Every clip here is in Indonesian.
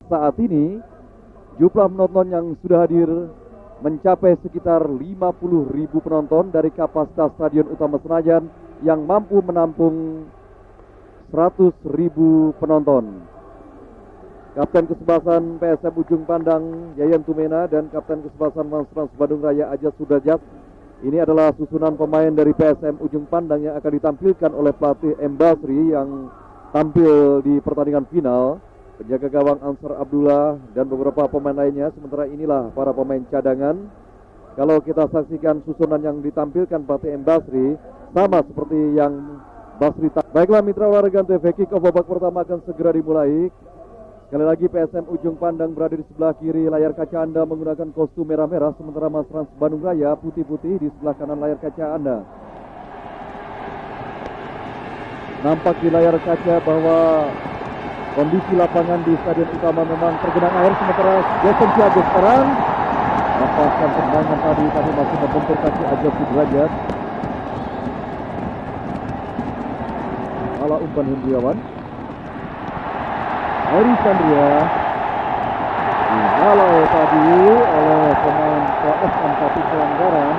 Saat ini jumlah penonton yang sudah hadir mencapai sekitar 50.000 penonton dari kapasitas Stadion Utama Senayan yang mampu menampung 100.000 penonton. Kapten Kesebelasan PSM Ujung Pandang Yayan Tumena dan Kapten Kesebelasan Mastrans Bandung Raya Ajas Sudrajat. Ini adalah susunan pemain dari PSM Ujung Pandang yang akan ditampilkan oleh pelatih M. Basri yang tampil di pertandingan final. Penjaga gawang Ansar Abdullah dan beberapa pemain lainnya. Sementara inilah para pemain cadangan. Kalau kita saksikan susunan yang ditampilkan pelatih M. Basri, sama seperti yang Basri. Baiklah mitra olahraga TV, kick off babak pertama akan segera dimulai. Sekali lagi PSM Ujung Pandang berada di sebelah kiri layar kaca Anda menggunakan kostum merah-merah, sementara Mastrans Bandung Raya putih-putih di sebelah kanan layar kaca Anda. Nampak di layar kaca bahwa kondisi lapangan di Stadion Utama memang tergenang air, sementara Jason Thiago sekarang lepaskan tendangan tadi masih membentur kaki Ajas Sudrajat. Ala umpan Hendriawan. Heri Sandria dihalau tadi oleh pemain PSM, tapi pelanggaran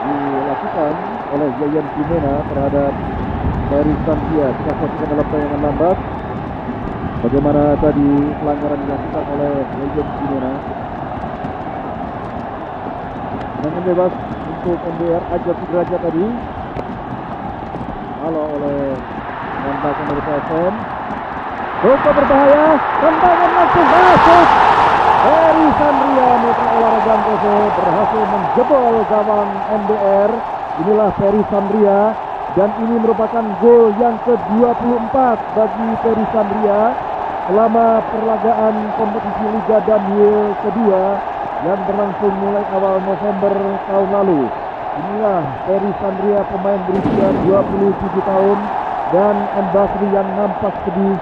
dilakukan oleh Yayan Tumena terhadap Heri Sandria. Kita saksikan dalam tayangan lambat bagaimana tadi pelanggaran dilakukan oleh Yayan Tumena. Dengan bebas untuk MBR Ajas Sudrajat tadi dihalau oleh pemain belakang dari PSM. Cukup berbahaya, tendangan langsung masuk. Heri Sandria mitra olahraga TV berhasil menjebol gawang MBR. Inilah Heri Sandria dan ini merupakan gol yang ke-24 bagi Heri Sandria selama perlagaan kompetisi Liga Danwil kedua yang berlangsung mulai awal November tahun lalu. Inilah Heri Sandria, pemain berusia 27 tahun dan M. Basri yang nampak sedih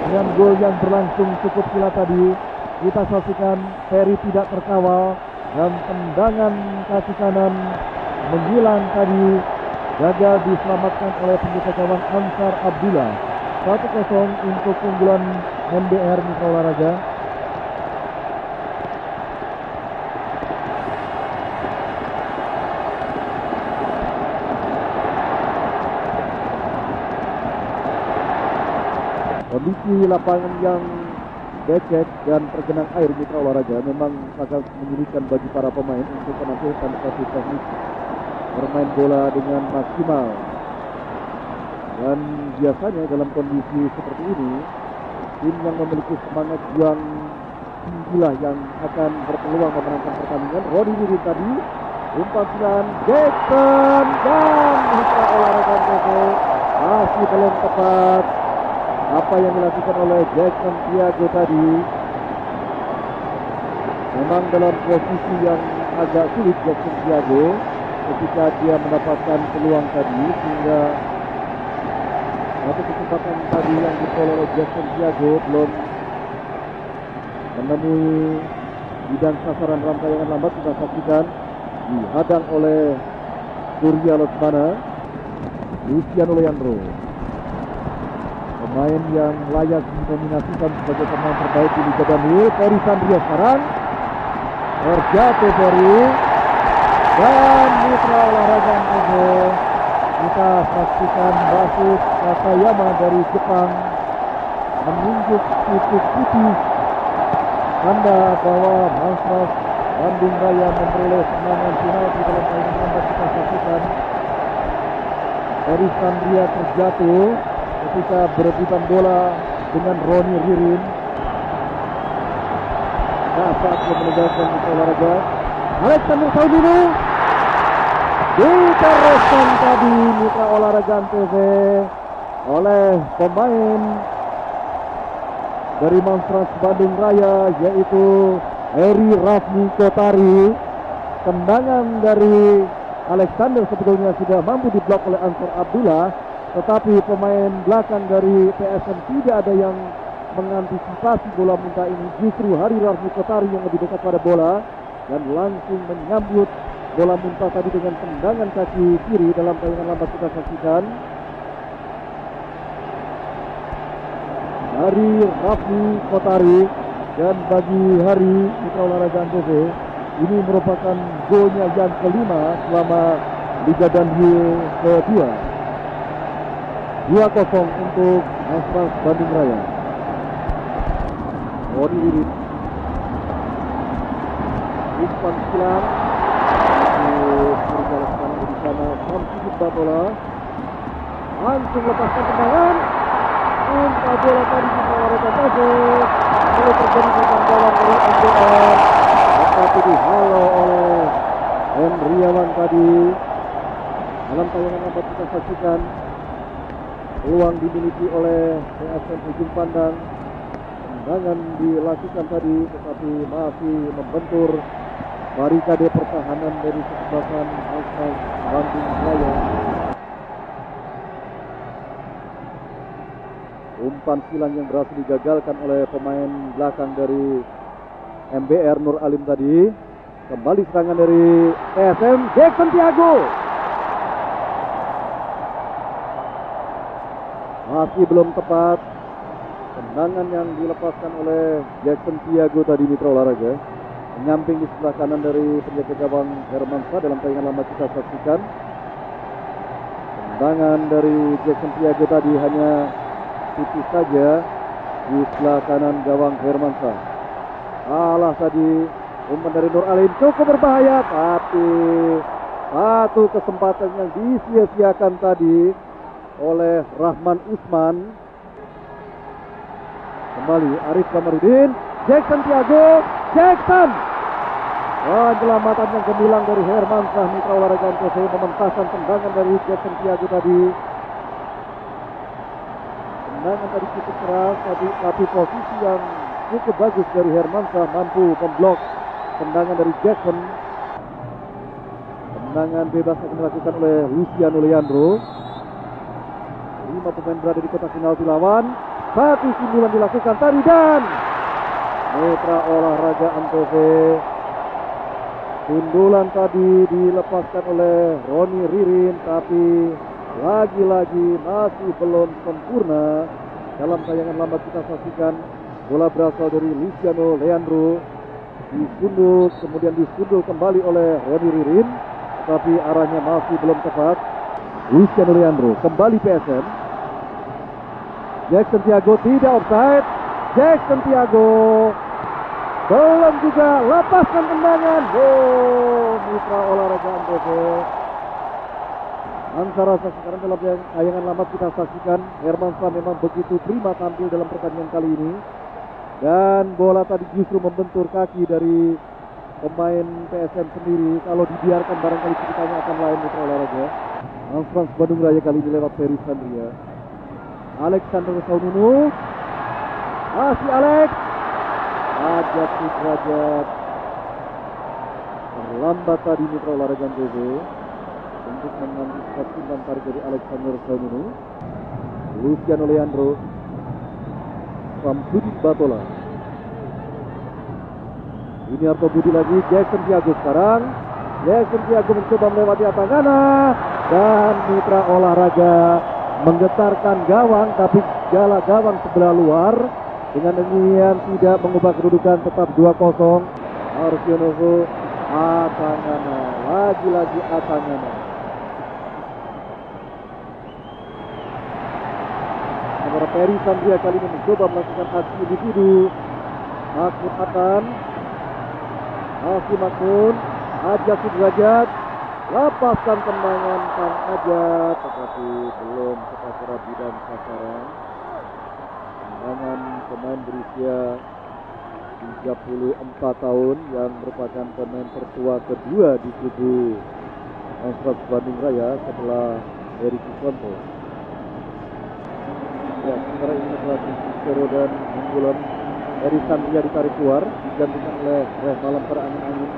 dengan gol yang berlangsung cukup silat tadi. Kita saksikan Heri tidak terkawal dan tendangan kaki kanan menghilang tadi, gagal diselamatkan oleh penjaga gawang Ansar Abdullah. 1-0 untuk keunggulan MBR mitra olahraga. Kondisi lapangan yang becek dan tergenang air mitra olahraga memang sangat menyulitkan bagi para pemain untuk menampilkan satu teknik bermain bola dengan maksimal. Dan biasanya dalam kondisi seperti ini, tim yang memiliki semangat juang tinggilah yang akan berpeluang memenangkan pertandingan. Rodi Wirin tadi umpan silang Jackson dan mitra olahraga TV masih belum tepat apa yang dilakukan oleh Jackson Thiago tadi. Memang dalam posisi yang agak sulit Jackson Thiago ketika dia mendapatkan peluang tadi, sehingga satu kesempatan tadi yang diperoleh oleh Jackson Thiago belum menemui bidang sasaran dalam tayangan lambat. Kita saksikan dihadang oleh Surya Lesmana. Luciano Leandro, pemain yang layak dinominasikan sebagai pemain terbaik di Liga Danwil. Heri Sandria sekarang terjatuh Heri dan mitra olahraga TV. Kita saksikan Basus Katayama dari Jepang menunjuk titik putih tanda bahwa Mastrans Bandung Raya memperoleh kemenangan final di dalam tayangan lambat. Kita saksikan Heri Sandria terjatuh ketika berebutan bola dengan Roni Ririn. Nah, saat dia meninggalkan olahraga, Alexander Saudino diteruskan tadi mitra olahraga TV oleh pemain dari Mastrans Bandung Raya, yaitu Heri Rafni Kotari. Tendangan dari Alexander sebetulnya sudah mampu diblok oleh Ansar Abdullah, tetapi pemain belakang dari PSM tidak ada yang mengantisipasi bola muntah ini. Justru Heri Rafni Kotari yang lebih dekat pada bola dan langsung menyambut bola muntah tadi dengan tendangan kaki kiri. Dalam tayangan lambat kita saksikan Heri Rafni Kotari Dan bagi Hari Mitra Olahraga Antv, ini merupakan golnya yang kelima selama Liga Danhill kedua. 2-0 untuk Aspas Bandung Raya. Roni Ririn, umpan silang berjalan di sana. Samsudin Batola langsung lepaskan tendangan. Umpan bola tadi di Olahraga Antv. Lalu terjadi di gawang oleh MBR, tetapi dihalau oleh Hendriawan tadi. Dalam tayangan dapat kita saksikan peluang dimiliki oleh PSM Ujung Pandang. Tendangan dilakukan tadi, tetapi masih membentur barikade pertahanan dari kesebelasan Aspas Bandung Raya. Umpan silang yang berhasil digagalkan oleh pemain belakang dari MBR Nur Alim tadi. Kembali serangan dari PSM, Jackson Tiago. Masih belum tepat tendangan yang dilepaskan oleh Jackson Tiago tadi, Mitra Olahraga. Menyamping di sebelah kanan dari penjaga gawang Hermansyah. Dalam tayangan lama kita saksikan tendangan dari Jackson Tiago tadi hanya tipis saja di sebelah kanan gawang Hermansyah. Salah tadi umpan dari Nur Alim, cukup berbahaya, tapi satu kesempatan yang disia-siakan tadi oleh Rahman Usman. Kembali Arif Kamarudin, Jackson Tiago, Jackson. Penyelamatan yang gemilang dari Hermansyah, Mitra Olahraga Antv, mementaskan tendangan dari Jackson Tiago tadi. Tendangan tadi cukup keras, tapi posisi yang cukup bagus dari Hermansyah, mampu memblok tendangan dari Jackson. Tendangan bebas yang dilakukan oleh Luciano Leandro. 5 pemain berada di kotak penalti lawan. Satu sundulan dilakukan tadi dan Mitra Olahraga Antv, sundulan tadi dilepaskan oleh Roni Ririn, tapi lagi-lagi masih belum sempurna. Dalam tayangan lambat kita saksikan bola berasal dari Luciano Leandro, disundul, kemudian disundul kembali oleh Roni Ririn, tapi arahnya masih belum tepat. Luciano Leandro kembali PSM. Jackson Tiago tidak offside. Jackson Tiago belum juga, lepaskan tendangan. Mitra Olahraga Antv. Antara sekarang dalam tayangan lama kita saksikan Hermansyah memang begitu prima tampil dalam pertandingan kali ini. Dan bola tadi justru membentur kaki dari pemain PSM sendiri. Kalau dibiarkan barangkali ceritanya akan lain, Mitra Olahraga. Aspas Bandung Raya kali ini lewat Ferry Sandria. Alexander Saununu, masih Alex, Ajak Sudrajat. Terlambat tadi Mitra Olahraga Antv untuk mengantisipasi umpan tarik dari Alexander Saununu. Luciano Leandro, Samsudin Batola. Ini Arto Budi lagi, Jackson Tiago sekarang. Jackson Tiago mencoba melewati Atangana dan Mitra Olahraga menggetarkan gawang, tapi jala gawang sebelah luar. Dengan demikian tidak mengubah kedudukan, tetap 2-0. Arsionovo, Atangana, lagi-lagi Atangana. Sementara Ferry Sandria kali ini mencoba melakukan aksi individu. Makmun Atan, masih Makmun, Ajak Sudrajat, lepaskan tendangan Kang Ajat, tetapi belum tepat rabi dan sasaran. Tendangan pemain berusia 34 tahun yang merupakan pemain tertua kedua di kubu Aspas Bandung Raya setelah Heri Kiswanto. Ya, sementara ini adalah Sero dan Unggulan. Heri Sandria ditarik keluar, digantikan oleh Malam Perangin-Angin,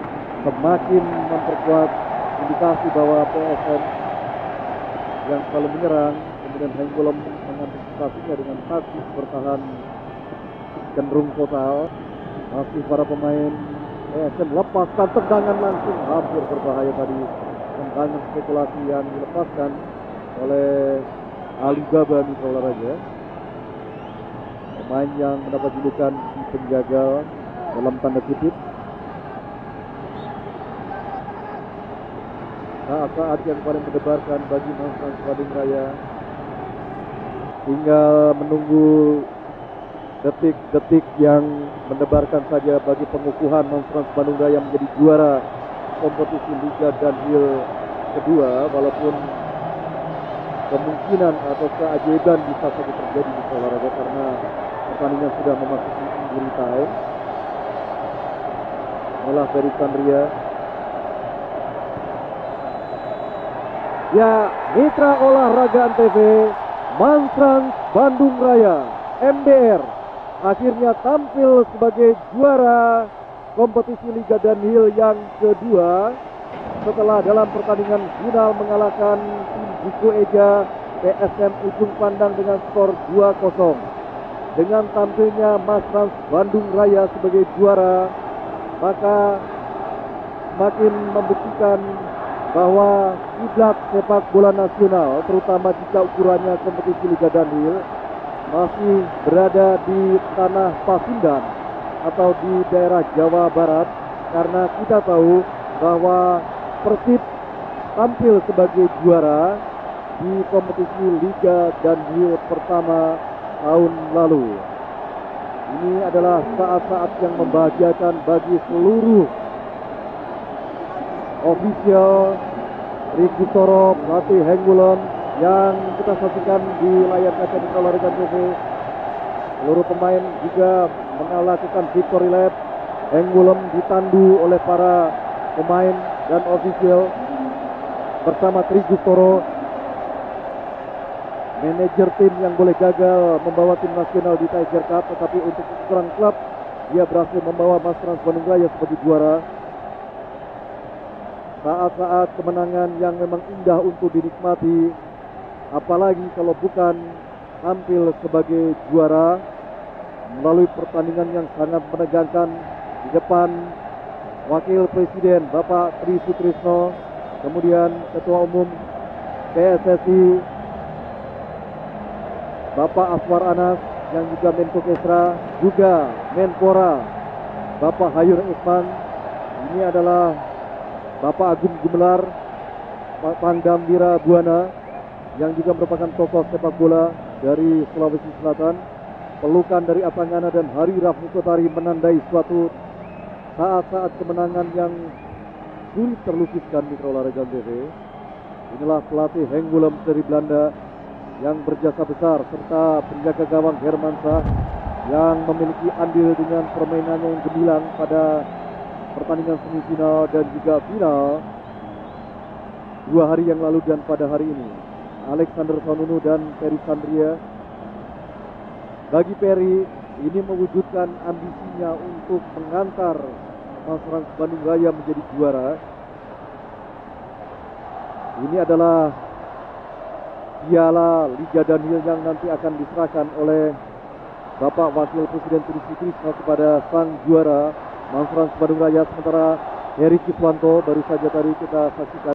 semakin memperkuat indikasi bahwa PSM yang selalu menyerang, kemudian Henggolam mengantisipasinya dengan taktik bertahan cenderung total. Masih para pemain PSM lepaskan tendangan langsung, hampir berbahaya tadi. Tendangan spekulasi yang dilepaskan oleh Alibaba Mitra Olahraga. Pemain yang mendapat julukan penjaga dalam tanda kutip. Saat-saat yang paling mendebarkan bagi Trans Bandung Raya. Tinggal menunggu detik-detik yang mendebarkan saja bagi pengukuhan Trans Bandung Raya menjadi juara kompetisi Liga Danhil kedua, walaupun kemungkinan atau keajaiban bisa saja terjadi di olahraga karena pertandingan sudah memasuki injury time. Inilah Ferry Sandria. Ya, mitra olahraga Antv, Trans Bandung Raya MBR akhirnya tampil sebagai juara kompetisi Liga Danhil yang kedua setelah dalam pertandingan final mengalahkan tim Jiko Eja PSM Ujung Pandang dengan skor 2-0. Dengan tampilnya Trans Bandung Raya sebagai juara, maka semakin membuktikan bahwa kiblat sepak bola nasional, terutama jika ukurannya kompetisi Liga Danhil, masih berada di tanah Pasundan atau di daerah Jawa Barat, karena kita tahu bahwa Persib tampil sebagai juara di kompetisi Liga Danhil pertama tahun lalu. Ini adalah saat-saat yang membahagiakan bagi seluruh ofisial Ricky Toro, pelatih Henggulem yang kita saksikan di layar kaca di Olahraga TV. Seluruh pemain juga melakukan victory lap. Henggulem ditandu oleh para pemain dan ofisial bersama Ricky Toro, manajer tim yang boleh gagal membawa tim nasional di Tiger Cup, tetapi untuk ukuran klub dia berhasil membawa Trans Bandung Raya sebagai juara. Saat-saat kemenangan yang memang indah untuk dinikmati, apalagi kalau bukan tampil sebagai juara melalui pertandingan yang sangat menegangkan di depan Wakil Presiden Bapak Tri Sutrisno, kemudian Ketua Umum PSSI Bapak Aswar Anas, yang juga Menko Kesra, juga Menpora Bapak Hayur Usman. Ini adalah Bapak Agung Gumelar, Pak Pangdam Wira Buana, yang juga merupakan tokoh sepak bola dari Sulawesi Selatan. Pelukan dari Apanggana dan Hari Raffi Kotari menandai suatu saat-saat kemenangan yang sulit terlukiskan di olahraga TV. Inilah pelatih Henggulem dari Belanda yang berjasa besar, serta penjaga gawang Hermansyah yang memiliki andil dengan permainannya yang gemilang pada pertandingan semifinal dan juga final 2 hari yang lalu dan pada hari ini. Alexander Sonunu dan Ferry Sandria. Bagi Ferry, ini mewujudkan ambisinya untuk mengantar Trans Bandung Raya menjadi juara. Ini adalah piala Liga Danhil yang nanti akan diserahkan oleh Bapak Wakil Presiden Tri Sutrisno kepada sang juara Trans Bandung Raya. Sementara Heri Kiswanto baru saja tadi kita saksikan